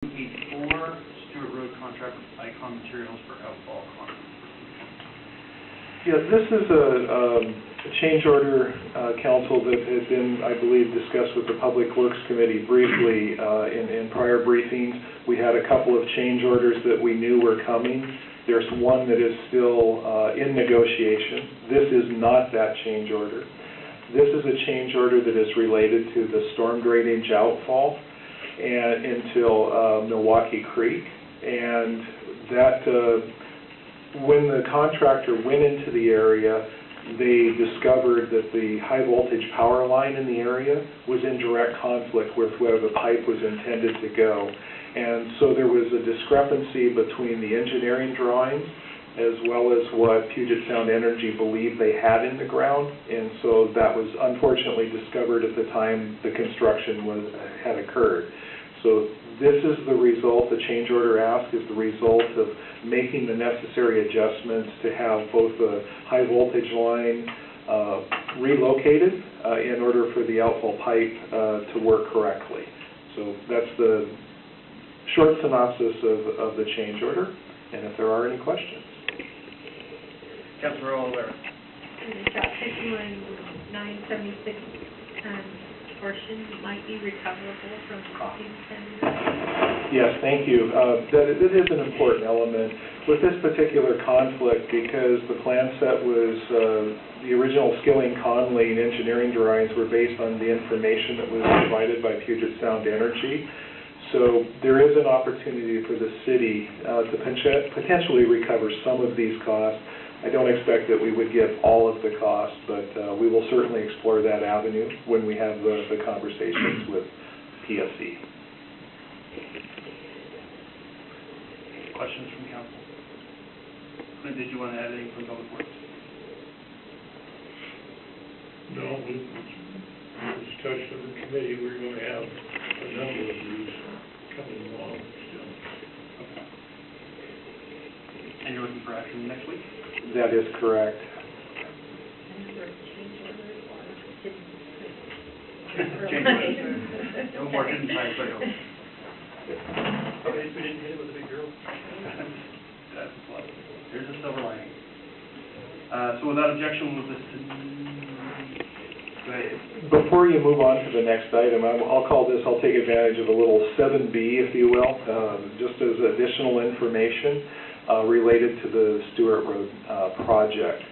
8-4, Stewart Road contract with Icon Materials for outfall concrete. Yeah, this is a change order, council, that has been, I believe, discussed with the Public Works Committee briefly in prior briefings. We had a couple of change orders that we knew were coming. There's one that is still in negotiation. This is not that change order. This is a change order that is related to the storm drainage outfall and until Milwaukee Creek, and that when the contractor went into the area, they discovered that the high voltage power line in the area was in direct conflict with where the pipe was intended to go. And so there was a discrepancy between the engineering drawings as well as what Puget Sound Energy believed they had in the ground, and so that was unfortunately discovered at the time the construction had occurred. So this is the result, the change order ask is the result of making the necessary adjustments to have both the high voltage line relocated in order for the outfall pipe to work correctly. So that's the short synopsis of the change order, and if there are any questions. Councilor O'Leary. That 51,976 portion might be recoverable from coffee tender? Yes, thank you. That is an important element with this particular conflict, because the plan set was the original Skilling Conley engineering drawings were based on the information that was provided by Puget Sound Energy. So there is an opportunity for the city to potentially recover some of these costs. I don't expect that we would get all of the costs, but we will certainly explore that avenue when we have the conversations with P.C.S. Questions from council? Clint, did you want to add anything from Public Works? No, we touched on the committee. We're going to have a number of these coming along still. Okay. And you're looking for action next week? That is correct. No more hidden time sales. Okay, we didn't hit it with a big girl. That's plus. There's a silver lining. So without objection, we'll just go ahead. Before you move on to the next item, I'll call this, I'll take advantage of a little 7B, if you will, just as additional information related to the Stewart Road project.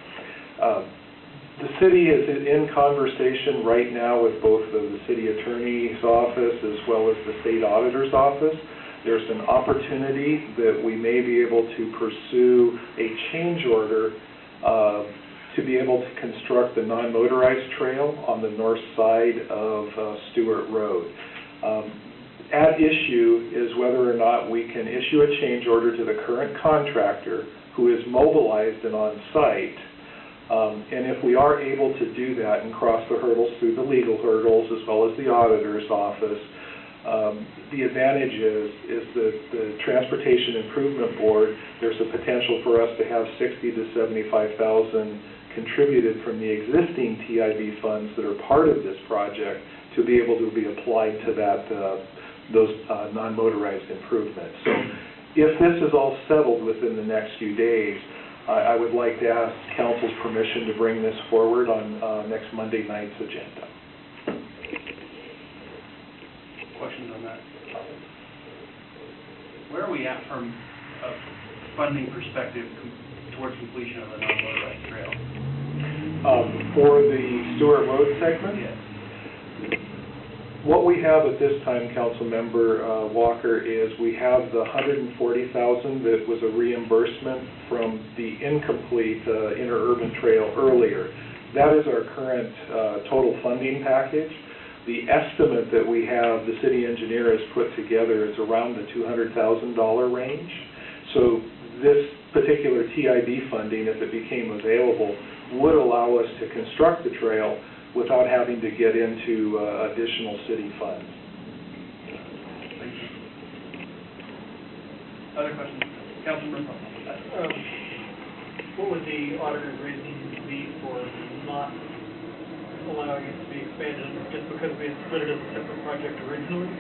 The city is in conversation right now with both the city attorney's office as well as the state auditor's office. There's an opportunity that we may be able to pursue a change order to be able to construct the non-motorized trail on the north side of Stewart Road. At issue is whether or not we can issue a change order to the current contractor who is mobilized and on site. And if we are able to do that and cross the hurdles through the legal hurdles as well as the auditor's office, the advantage is that the Transportation Improvement Board, there's a potential for us to have $60,000 to $75,000 contributed from the existing TIB funds that are part of this project to be able to be applied to that those non-motorized improvements. So if this is all settled within the next few days, I would like to ask council's permission to bring this forward on next Monday night's agenda. Questions on that? Where are we at from a funding perspective towards completion of the non-motorized trail? For the Stewart Road segment? Yes. What we have at this time, Councilmember Walker, is we have the $140,000 that was a reimbursement from the incomplete interurban trail earlier. That is our current total funding package. The estimate that we have, the city engineer has put together, is around the $200,000 range. So this particular TIB funding, if it became available, would allow us to construct the trail without having to get into additional city funds. Thank you. Other questions? Councilman what would the auditor's reason be for not allowing it to be expanded, just because we had split it as a separate project originally?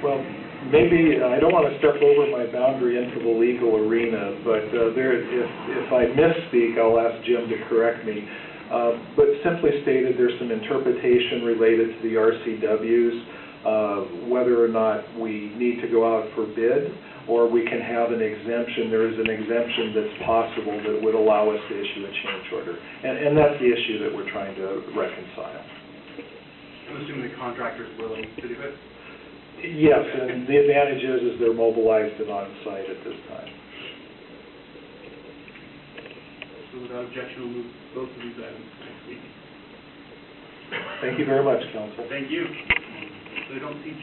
Well, maybe, I don't want to step over my boundary into the legal arena, but if I misspeak, I'll ask Jim to correct me. But simply stated, there's some interpretation related to the RCWs, whether or not we need to go out for bid, or we can have an exemption. There is an exemption that's possible that would allow us to issue a change order. And that's the issue that we're trying to reconcile. I'm assuming the contractor's willing to do it? Yes, and the advantage is they're mobilized and on site at this time. So without objection, we'll move both of these items next week. Thank you very much, Council. Thank you. So I don't see